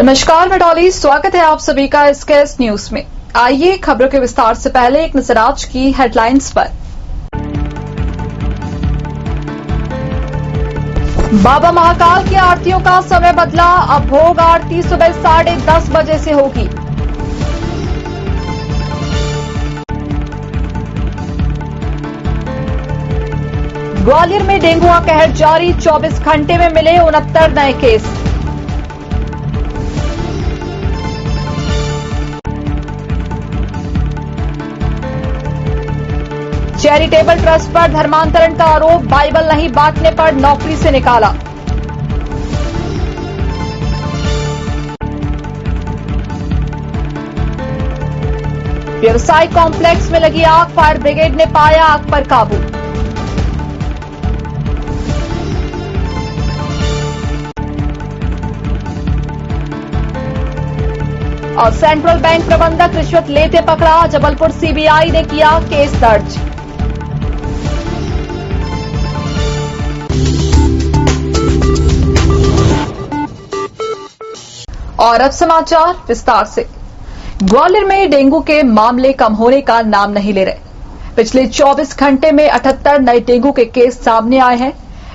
नमस्कार, मैं डॉली। स्वागत है आप सभी का एसकेएस न्यूज में। आइए खबरों के विस्तार से पहले एक नजर आज की हेडलाइंस पर। बाबा महाकाल की आरतियों का समय बदला, अब भोग आरती सुबह 10:30 बजे से होगी। ग्वालियर में डेंगू का कहर जारी, 24 घंटे में मिले 69 नए केस। चैरिटेबल ट्रस्ट पर धर्मांतरण का आरोप, बाइबल नहीं बांटने पर नौकरी से निकाला। व्यवसायिक कॉम्प्लेक्स में लगी आग, फायर ब्रिगेड ने पाया आग पर काबू। और सेंट्रल बैंक प्रबंधक रिश्वत लेते पकड़ा, जबलपुर सीबीआई ने किया केस दर्ज। और अब समाचार विस्तार से। ग्वालियर में डेंगू के मामले कम होने का नाम नहीं ले रहे। पिछले 24 घंटे में 78 नए डेंगू के केस सामने आए हैं।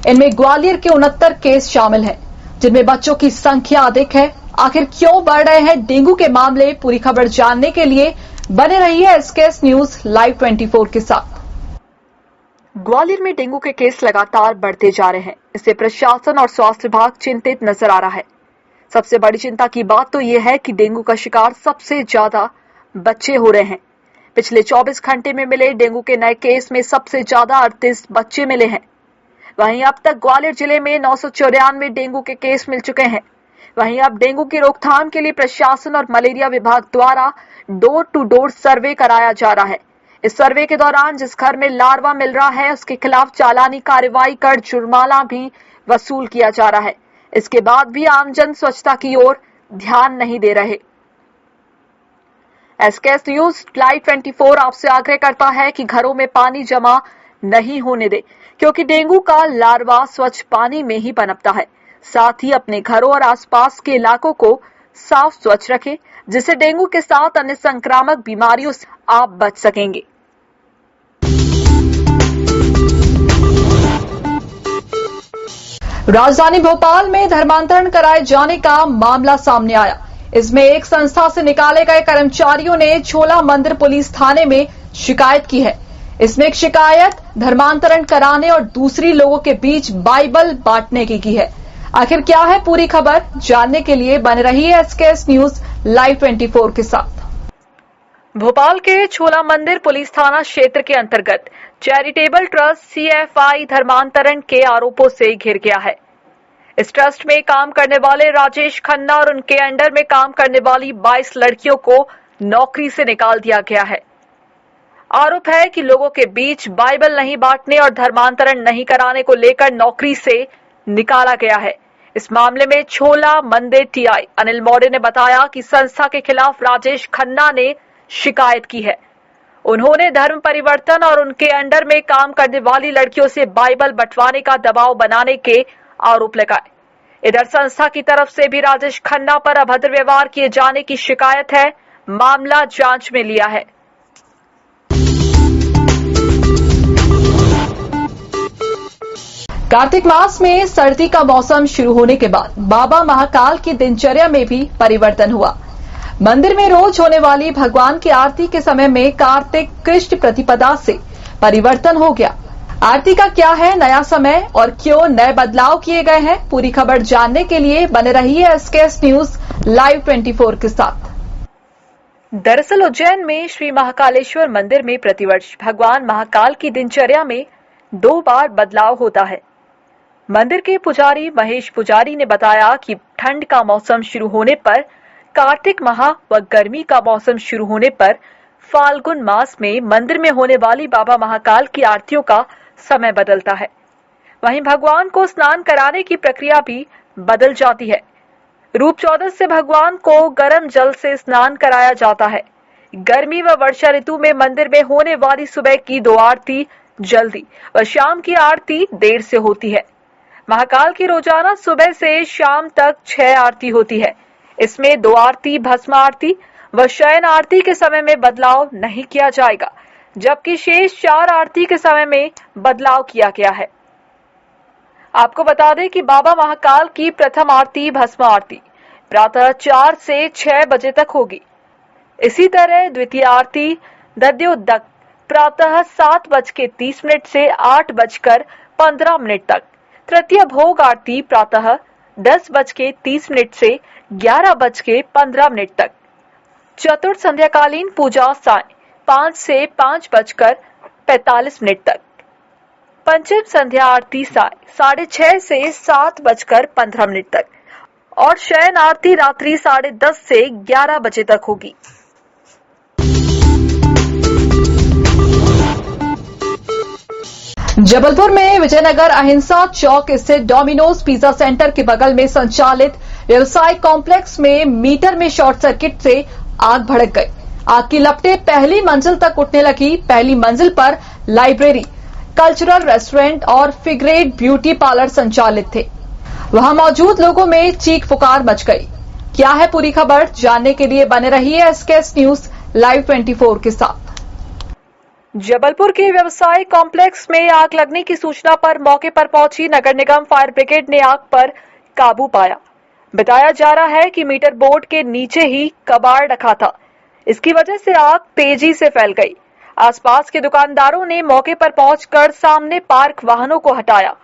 इनमें ग्वालियर के 69 केस शामिल हैं, जिनमें बच्चों की संख्या अधिक है। आखिर क्यों बढ़ रहे हैं डेंगू के मामले? पूरी खबर जानने के लिए बने रहिए एसकेएस न्यूज लाइव 24 के साथ। ग्वालियर में डेंगू के केस लगातार बढ़ते जा रहे हैं। इससे प्रशासन और स्वास्थ्य विभाग चिंतित नजर आ रहा है। सबसे बड़ी चिंता की बात तो यह है कि डेंगू का शिकार सबसे ज्यादा बच्चे हो रहे हैं। पिछले 24 घंटे में मिले डेंगू के नए केस में सबसे ज्यादा 38 बच्चे मिले हैं। वहीं अब तक ग्वालियर जिले में 994 डेंगू के केस मिल चुके हैं। वहीं अब डेंगू की रोकथाम के लिए प्रशासन और मलेरिया विभाग द्वारा डोर टू डोर सर्वे कराया जा रहा है। इस सर्वे के दौरान जिस घर में लार्वा मिल रहा है, उसके खिलाफ चालानी कार्रवाई कर जुर्माना भी वसूल किया जा रहा है। इसके बाद भी आमजन स्वच्छता की ओर ध्यान नहीं दे रहे। एसकेएस न्यूज लाइव 24 आपसे आग्रह करता है कि घरों में पानी जमा नहीं होने दे, क्योंकि डेंगू का लार्वा स्वच्छ पानी में ही पनपता है। साथ ही अपने घरों और आसपास के इलाकों को साफ स्वच्छ रखें, जिससे डेंगू के साथ अन्य संक्रामक बीमारियों से आप बच सकेंगे। राजधानी भोपाल में धर्मांतरण कराए जाने का मामला सामने आया। इसमें एक संस्था से निकाले गए कर्मचारियों ने छोला मंदिर पुलिस थाने में शिकायत की है। इसमें एक शिकायत धर्मांतरण कराने और दूसरी लोगों के बीच बाइबल बांटने की है। आखिर क्या है पूरी खबर जानने के लिए बने रहिए एसकेएस न्यूज लाइव 24 के साथ। भोपाल के छोला मंदिर पुलिस थाना क्षेत्र के अंतर्गत चैरिटेबल ट्रस्ट सीएफआई धर्मांतरण के आरोपों से घिर गया है। इस ट्रस्ट में काम करने वाले राजेश खन्ना और उनके अंडर में काम करने वाली 22 लड़कियों को नौकरी से निकाल दिया गया है। आरोप है कि लोगों के बीच बाइबल नहीं बांटने और धर्मांतरण नहीं कराने को लेकर नौकरी से निकाला गया है। इस मामले में छोला मंदिर टीआई अनिल मौर्य ने बताया कि संस्था के खिलाफ राजेश खन्ना ने शिकायत की है। उन्होंने धर्म परिवर्तन और उनके अंडर में काम करने वाली लड़कियों से बाइबल बंटवाने का दबाव बनाने के आरोप लगाए। इधर संस्था की तरफ से भी राजेश खन्ना पर अभद्र व्यवहार किए जाने की शिकायत है। मामला जांच में लिया है। कार्तिक मास में सर्दी का मौसम शुरू होने के बाद बाबा महाकाल की दिनचर्या में भी परिवर्तन हुआ। मंदिर में रोज होने वाली भगवान की आरती के समय में कार्तिक कृष्ण प्रतिपदा से परिवर्तन हो गया। आरती का क्या है नया समय और क्यों नए बदलाव किए गए हैं? पूरी खबर जानने के लिए बने रहिए एसकेएस न्यूज लाइव 24 के साथ। दरअसल उज्जैन में श्री महाकालेश्वर मंदिर में प्रतिवर्ष भगवान महाकाल की दिनचर्या में 2 बार बदलाव होता है। मंदिर के पुजारी महेश पुजारी ने बताया कि ठंड का मौसम शुरू होने पर, कार्तिक माह व गर्मी का मौसम शुरू होने पर फाल्गुन मास में मंदिर में होने वाली बाबा महाकाल की आरतियों का समय बदलता है। वहीं भगवान को स्नान कराने की प्रक्रिया भी बदल जाती है। रूप चौदस से भगवान को गर्म जल से स्नान कराया जाता है। गर्मी व वर्षा ऋतु में मंदिर में होने वाली सुबह की 2 आरती जल्दी व शाम की आरती देर से होती है। महाकाल की रोजाना सुबह से शाम तक 6 आरती होती है। इसमें 2 आरती, भस्म आरती व शयन आरती के समय में बदलाव नहीं किया जाएगा, जबकि शेष 4 आरती के समय में बदलाव किया गया है। आपको बता दें कि बाबा महाकाल की प्रथम आरती भस्म आरती प्रातः 4 से 6 बजे तक होगी। इसी तरह द्वितीय आरती दध्योदक प्रातः 7:30 से 8:15 तक, तृतीय भोग आरती प्रातः 10:30 से 11:15 तक, चतुर्थ संध्याकालीन पूजा साय 5 से 5:45 तक, पंचम संध्या आरती साय 6:30 से 7:15 तक और शयन आरती रात्रि 10:30 से 11 बजे तक होगी। जबलपुर में विजयनगर अहिंसा चौक स्थित डोमिनोज पिज्जा सेंटर के बगल में संचालित व्यवसायिक कॉम्प्लेक्स में मीटर में शॉर्ट सर्किट से आग भड़क गई। आग की लपटें पहली मंजिल तक उठने लगी। पहली मंजिल पर लाइब्रेरी, कल्चरल रेस्टोरेंट और फिगरेट ब्यूटी पार्लर संचालित थे। वहां मौजूद लोगों में चीख पुकार मच गई। क्या है पूरी खबर, जानने के लिए बने रहिए एसकेएस न्यूज लाइव 24 के साथ। जबलपुर के व्यवसाय कॉम्प्लेक्स में आग लगने की सूचना पर मौके पर पहुंची नगर निगम फायर ब्रिगेड ने आग पर काबू पाया। बताया जा रहा है कि मीटर बोर्ड के नीचे ही कबाड़ रखा था, इसकी वजह से आग तेजी से फैल गई। आसपास के दुकानदारों ने मौके पर पहुंचकर सामने पार्क वाहनों को हटाया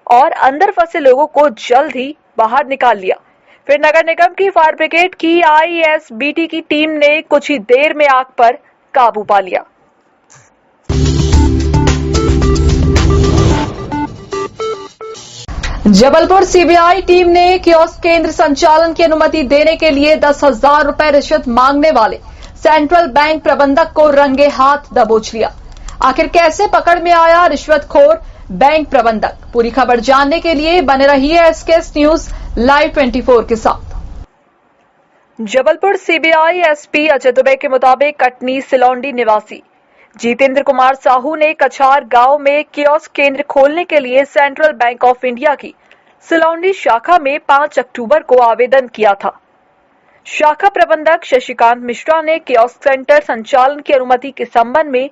और अंदर फंसे लोगों को जल्द ही बाहर निकाल लिया। फिर नगर निगम की फायर ब्रिगेड की आईएसबीटी की टीम ने कुछ ही देर में आग पर काबू पा लिया। जबलपुर सीबीआई टीम ने कियोस्क केंद्र संचालन की अनुमति देने के लिए 10,000 रुपए रिश्वत मांगने वाले सेंट्रल बैंक प्रबंधक को रंगे हाथ दबोच लिया। आखिर कैसे पकड़ में आया रिश्वतखोर बैंक प्रबंधक? पूरी खबर जानने के लिए बने रहिए एसकेएस न्यूज लाइव 24 के साथ। जबलपुर सीबीआई एसपी अजय दुबे के मुताबिक कटनी सिलौंडी निवासी जितेंद्र कुमार साहू ने कछार गांव में कियोस्क केंद्र खोलने के लिए सेंट्रल बैंक ऑफ इंडिया की सिलौंडी शाखा में 5 अक्टूबर को आवेदन किया था। शाखा प्रबंधक शशिकांत मिश्रा ने कियोस्क सेंटर संचालन की अनुमति के संबंध में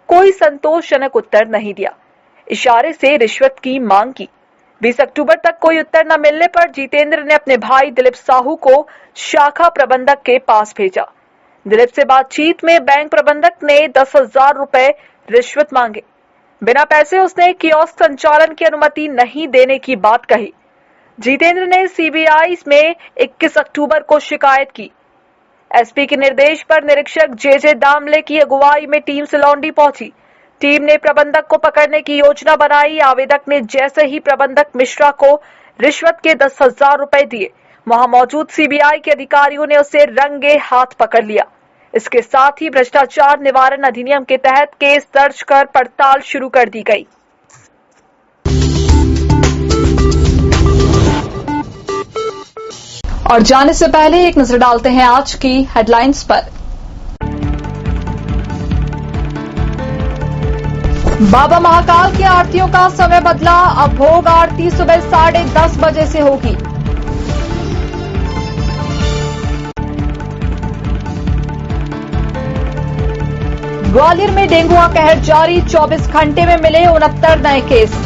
कोई संतोषजनक उत्तर नहीं दिया। इशारे से रिश्वत की मांग की। 20 अक्टूबर तक कोई उत्तर न मिलने पर जितेंद्र ने अपने भाई दिलीप साहू को शाखा प्रबंधक के पास भेजा। दिलीप से बातचीत में बैंक प्रबंधक ने 10,000 रुपए रिश्वत मांगे। बिना पैसे उसने कियोस्क संचालन की अनुमति नहीं देने की बात कही। जितेंद्र ने सीबीआई में 21 अक्टूबर को शिकायत की। एसपी के निर्देश पर निरीक्षक जे दामले की अगुवाई में टीम सिलौंडी पहुंची। टीम ने प्रबंधक को पकड़ने की योजना बनाई। आवेदक ने जैसे ही प्रबंधक मिश्रा को रिश्वत के 10,000 रुपए दिए, वहां मौजूद सीबीआई के अधिकारियों ने उसे रंगे हाथ पकड़ लिया। इसके साथ ही भ्रष्टाचार निवारण अधिनियम के तहत केस दर्ज कर पड़ताल शुरू कर दी गई। और जाने से पहले एक नजर डालते हैं आज की हेडलाइंस पर। बाबा महाकाल की आरतियों का समय बदला। अब भोग आरती सुबह 10:30 बजे से होगी। ग्वालियर में डेंगू का कहर जारी। 24 घंटे में मिले 69 नए केस।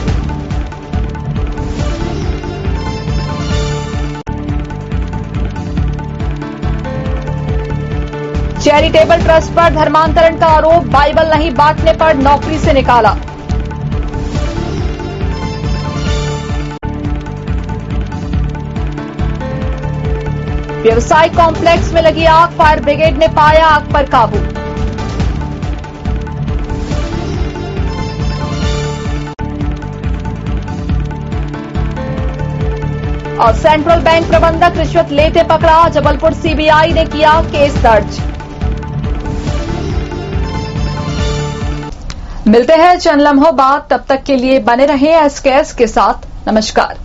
चैरिटेबल ट्रस्ट पर धर्मांतरण का आरोप। बाइबल नहीं बांटने पर नौकरी से निकाला। व्यवसायिक कॉम्प्लेक्स में लगी आग। फायर ब्रिगेड ने पाया आग पर काबू। और सेंट्रल बैंक प्रबंधक रिश्वत लेते पकड़ा। जबलपुर सीबीआई ने किया केस दर्ज। मिलते हैं चंद लम्हों बाद, तब तक के लिए बने रहें एसकेएस के साथ। नमस्कार।